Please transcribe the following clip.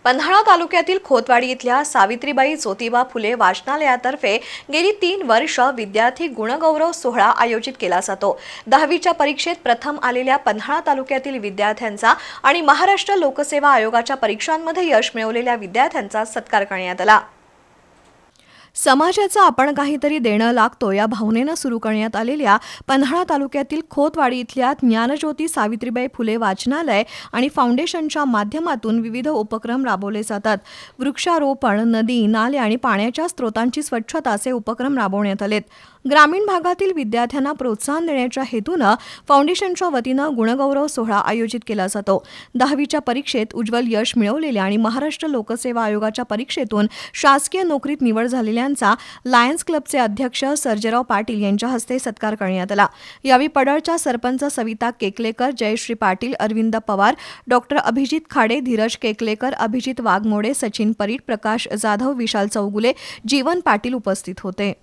पन्हाळा तालुक्यातील खोतवाडी इथल्या सावित्रीबाई ज्योतिबा फुले वाचनालयातर्फे गेली 3 वर्ष विद्यार्थी गुणगौरव सोहळा आयोजित केला जातो। 10वीच्या परीक्षेत प्रथम आलेल्या पन्हाळा तालुक्यातील विद्यार्थ्यांचा आणि महाराष्ट्र लोकसेवा आयोगाच्या परीक्षांमध्ये यश मिळवलेल्या विद्यार्थ्यांचा सत्कार करण्यात आला। समाजाचं आपण काहीतरी देणं लागतो या भावनेनं सुरू करण्यात आलेल्या पन्हाळा तालुक्यातील खोतवाडी इथल्या ज्ञानज्योती सावित्रीबाई फुले वाचनालय आणि फाउंडेशनच्या माध्यमातून विविध उपक्रम राबवले जातात। वृक्षारोपण, नदी, नाले आणि पाण्याच्या स्रोतांची स्वच्छता असे उपक्रम राबवण्यात आलेत। ग्रामीण भागातील विद्यार्थ्यांना प्रोत्साहन देण्याच्या हेतूनं फाउंडेशनच्या वतीनं गुणगौरव सोहळा आयोजित केला जातो। 10वीच्या परीक्षेत उज्ज्वल यश मिळवलेल्या आणि महाराष्ट्र लोकसेवा आयोगाच्या परीक्षेतून शासकीय नोकरीत निवड झालेल्यांचा लायन्स क्लबचे अध्यक्ष सर्जेराव पाटील यांच्या हस्ते सत्कार करण्यात आला। यावेळी पडळच्या सरपंच सविता केकलेकर, जयश्री पाटील, अरविंद पवार, डॉक्टर अभिजित खाडे, धीरज केकलेकर, अभिजित वाघमोडे, सचिन परीट, प्रकाश जाधव, विशाल चौगुले, जीवन पाटील उपस्थित होते।